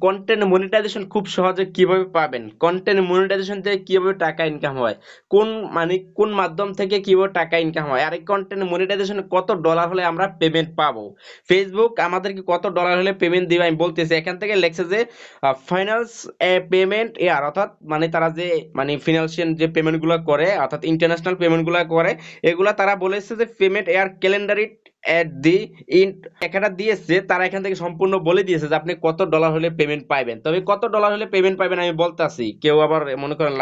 Content monetization খুব সহজে কিভাবে পাবেন, কন্টেন্ট মনিটাইজেশন থেকে কিভাবে টাকা ইনকাম হয়, কোন কোন মাধ্যম থেকে কিভাবে টাকা ইনকাম হয়, আর এই কন্টেন্ট মনিটাইজেশন কত ডলার হলে আমরা পেমেন্ট পাবো, ফেসবুক আমাদেরকে কত ডলার হলে পেমেন্ট দিবে আমি বলতেছি। এখান থেকে লেখছে যে ফাইন্যান্স পেমেন্ট এয়ার, অর্থাৎ তারা যে ফিনান্সিয়াল যে পেমেন্ট গুলো করে, অর্থাৎ ইন্টারন্যাশনাল পেমেন্ট গুলো করে, এগুলা তারা বলেছে যে payment air calendar at the in টাকাটা দিয়েছে, তারা এখান থেকে সম্পূর্ণ বলে দিয়েছে যে আপনি কত ডলার হলে পেমেন্ট পাইবেন। তবে কত ডলার হলে পেমেন্ট পাইবেন আমি বলতাছি, কেউ আবার মনে করেন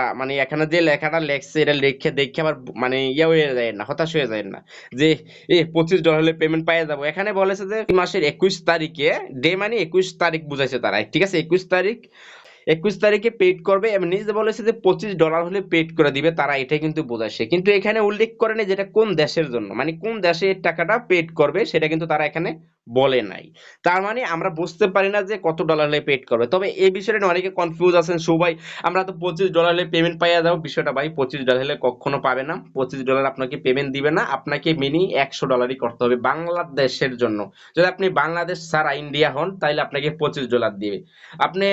এখানে যে লেখাটা লেখছে এটা লিখে দেখে আবার ইয়ে হয়ে যায় না, হতাশ হয়ে যায় না যে 25 ডলার হলে পেমেন্ট পাইয়ে যাবো। এখানে বলেছে যে এই মাসের 21 তারিখে, ডে 21 তারিখ বুঝাইছে তারা, ঠিক আছে, 21 তারিখ, 21 তারিখে পেড করবে এবং নিজে বলেছে যে 25 ডলার হলে পেড করে দিবে তারা, এটা কিন্তু বোঝাচ্ছে, কিন্তু এখানে উল্লেখ করে নাই যেটা কোন দেশের জন্য, কোন দেশে এই টাকাটা পেড করবে সেটা কিন্তু তারা এখানে বলে নাই। তার আমরা বুঝতে পারি না যে কত ডলার হলে পেড করবে। তবে এই বিষয়টা নিয়ে অনেকে কনফিউজ আছেন, সবাই আমরা তো 25 ডলার হলে পেমেন্ট পাইয়া যাবো, বিষয়টা ভাই 25 ডলার হলে কখনো পাবে না। 25 ডলার আপনাকে পেমেন্ট দিবে না, আপনাকে মিনি 100 ডলারই করতে হবে বাংলাদেশের জন্য। যদি আপনি বাংলাদেশ ছাড়া ইন্ডিয়া হন তাহলে আপনাকে 25 ডলার দিবে। আপনি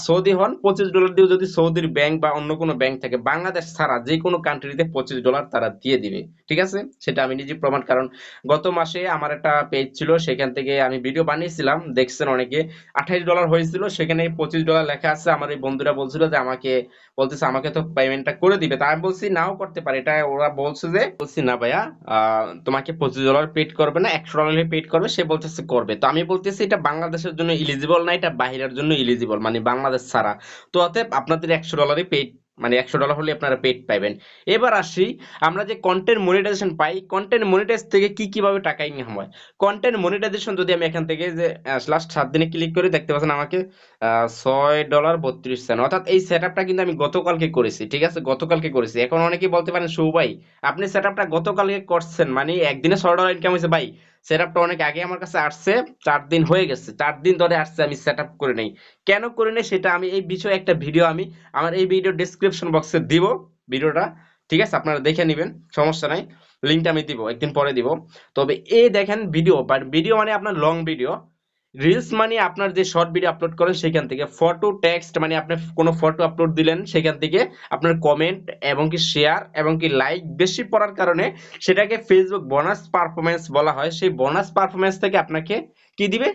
সৌদি হন, 25 ডলার দিয়ে, যদি সৌদির ব্যাংক বা অন্য কোনো ব্যাংক থাকে বাংলাদেশ ছাড়া যে কোনো কান্ট্রিতে 25 ডলার তারা দিয়ে দিবে, ঠিক আছে। সেটা আমি নিজে প্রমাণ, কারণ গত মাসে আমার একটা পেজ ছিল, সেখান থেকে আমি ভিডিও বানিয়েছিলাম, দেখছেন অনেকে, 28 ডলার হয়েছিল, সেখানে 25 ডলার লেখা আছে। আমার এই বন্ধুরা বলছিল যে আমাকে তো পেমেন্টটা করে দিবে, তা আমি বলছি নাও করতে পারে, এটা ওরা বলছে যে, বলছি না ভাইয়া, তোমাকে 25 ডলার পেড করবে না, 100 ডলার পেড করবে, সে বলতেছে করবে। তো আমি বলতেছি এটা বাংলাদেশের জন্য ইলিজিবল না, এটা বাহিরের জন্য ইলিজিবল, বাংলাদেশ ছাড়া। তো অতএব আপনাদের 100 ডলারই পেড, 100 ডলার হলে আপনারা পেড পাইবেন। এবার আসি, আমরা যে কন্টেন্ট মনিটাইজেশন পাই, কন্টেন্ট মনিটাইজ থেকে কি কিভাবে টাকা ইনকাম হয়। কন্টেন্ট মনিটাইজেশন যদি আমি এখান থেকে যে লাস্ট 7 দিনে ক্লিক করি, দেখতে পাচ্ছেন আমাকে $6.32, অর্থাৎ এই সেট আপটা কিন্তু আমি গতকালকে করেছি, ঠিক আছে, গতকালকে করেছি। এখন অনেকেই বলতে পারেন সৌ ভাই, আপনি সেট আপটা গতকালকে করছেন, একদিনে $6 ইনকাম হয়েছে। ভাই, সেট আপটা অনেক আগে আমার কাছে আসছে, 4 দিন হয়ে গেছে, 4 দিন ধরে আসছে, আমি সেট আপ করে নেই। কেন করে নেই সেটা আমি এই বিষয়ে একটা ভিডিও আমি আমার এই ভিডিও ডেসক্রিপশন বক্সে দিব ভিডিওটা, ঠিক আছে, আপনারা দেখে নেবেন, সমস্যা নাই, লিঙ্কটা আমি দিব, একদিন পরে দিব। তবে এই দেখেন ভিডিও, বাট ভিডিও আপনার লং ভিডিও, রিলস আপনার যে শর্ট ভিডিও আপলোড করেন সেখান থেকে, ফটো টেক্সট আপনি কোনো ফটো আপলোড দিলেন সেখান থেকে আপনার কমেন্ট এবং কি শেয়ার এবং কি লাইক বেশি পড়ার কারণে সেটাকে ফেসবুক বোনাস পারফরমেন্স বলা হয়। সেই বোনাস পারফরমেন্স থেকে আপনাকে কি দিবে,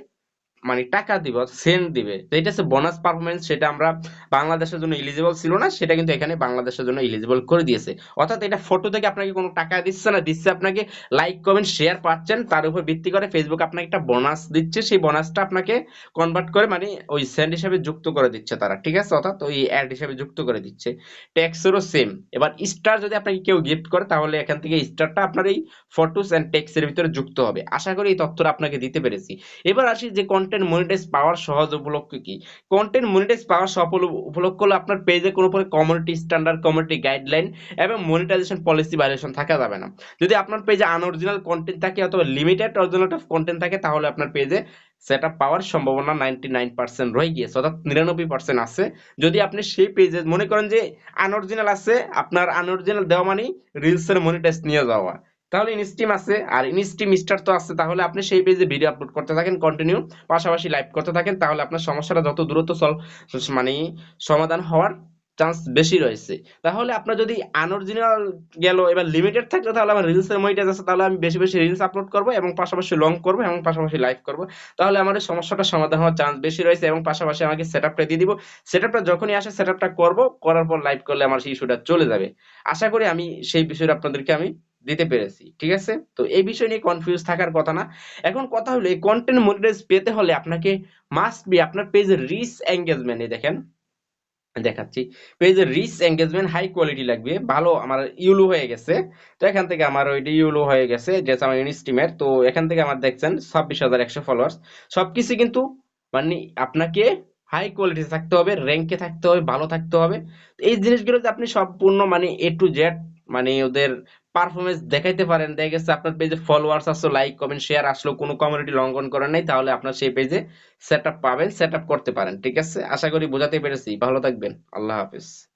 টাকা দিব, সেন্ট দিবে। তো এটা হচ্ছে বোনাস পারফরমেন্স, সেটা আমরা বাংলাদেশের জন্য এলিজিবল ছিল না, সেটা কিন্তু এখানে বাংলাদেশের জন্য এলিজিবল করে দিয়েছে। অর্থাৎ এটা ফটো থেকে আপনাকে কোনো টাকা দিচ্ছে না, দিচ্ছে আপনাকে লাইক কমেন্ট শেয়ার পাচ্ছেন, তার উপর ভিত্তি করে ফেসবুক আপনাকে একটা বোনাস দিচ্ছে, সেই বোনাসটা আপনাকে কনভার্ট করে ওই সেন্ট হিসেবে যুক্ত করে দিচ্ছে তারা, ঠিক আছে, অর্থাৎ ওই অ্যাড হিসেবে যুক্ত করে দিচ্ছে। ট্যাক্সেরও সেম। এবার স্টার যদি আপনাকে কেউ গিফট করে তাহলে এখান থেকে স্টারটা আপনার এই ফটোস এন্ড টেক্সটের ভিতরে যুক্ত হবে। আশা করি এই তথ্যটা আপনাকে দিতে পেরেছি। এবার আসি যে কন্টেন্ট মনিটাইজ পাওয়ার সহজ উপলক্ষ কি। কন্টেন্ট মনিটাইজ পাওয়ার সফল উপলক্ষ হলো আপনার পেজে কোনো প্রকার কমিউনিটি স্ট্যান্ডার্ড, কমিউনিটি গাইডলাইন এবং মনিটাইজেশন পলিসি ভায়োলেশন থাকা যাবে না। যদি আপনার পেজে আনঅরিজিনাল কন্টেন্ট থাকে অথবা লিমিটেড অরিজিনাল কন্টেন্ট থাকে তাহলে আপনার পেজে সেটআপ পাওয়ার সম্ভাবনা 99% রয়ে গিয়েছে, অর্থাৎ 99% আছে। যদি আপনি সেই পেজে মনে করেন যে আনঅরিজিনাল আছে, আপনার আনঅরিজিনাল দেওয়া রিলসের মনিটাইজ নিয়ে যাওয়া, তাহলে ইনস্টিম আছে, আর ইনস্টিম স্টার তো আছে, তাহলে আপনি সেই পেজে ভিডিও আপলোড করতে থাকেন কন্টিনিউ, পাশাপাশি লাইভ করতে থাকেন, তাহলে আপনার সমস্যাটা যত দ্রুত মানে সমাধান হওয়ার চান্স বেশি রয়েছে। তাহলে আপনার যদি আনঅরিজিনাল গেল, এবার লিমিটেড থাকলে তাহলে আমার রিলসের মনিটাইজ আছে, তাহলে আমি বেশি বেশি রিলস আপলোড করব এবং পাশাপাশি লং করব এবং পাশাপাশি লাইভ করব, তাহলে আমার এই সমস্যাটা সমাধান হওয়ার চান্স বেশি রয়েছে। এবং পাশাপাশি আমাকে সেটআপটা দিয়ে দিব, সেটআপটা যখনই আসে সেটআপটা করব, করার পর লাইভ করলে আমার সেই ইস্যুটা চলে যাবে। আশা করি আমি সেই বিষয়টা আপনাদেরকে আমি দিতে পেরেছি, ঠিক আছে। তো এই বিষয় নিয়ে কনফিউজ থাকার কথা না। এখন কথা হলো এই কন্টেন্ট মনিটাইজ পেতে হলে আপনাকে মাস্ট বি আপনার পেজের রিচ এঙ্গেজমেন্ট, দেখেন দেখাচ্ছি, পেজের রিচ এঙ্গেজমেন্ট হাই কোয়ালিটি লাগবে। ভালো, আমার ইউলো হয়ে গেছে, তো এখান থেকে আমার ওইটা ইউলো হয়ে গেছে যেটা আমার ইনস্টিমেট, তো এখান থেকে আমার দেখছেন 26,100 ফলোয়ার্স। সবকিছু কিন্তু মানে আপনাকে হাই কোয়ালিটি থাকতে হবে, র্যাঙ্কে থাকতে হবে, ভালো থাকতে হবে। তো এই জিনিসগুলো যে আপনি সম্পূর্ণ এ টু জেড ওদের পারফরমেন্স দেখাইতে পারেন, দেখা গেছে আপনার পেজে ফলোয়ার্স আসলো, লাইক কমেন্ট শেয়ার আসলো, কোনো কমিউনিটি লঙ্ঘন করেন নাই, তাহলে আপনার সেই পেজে সেটআপ পাবেন, সেটআপ করতে পারেন, ঠিক আছে। আশা করি বোঝাতে পেরেছি। ভালো থাকবেন, আল্লাহ হাফেজ।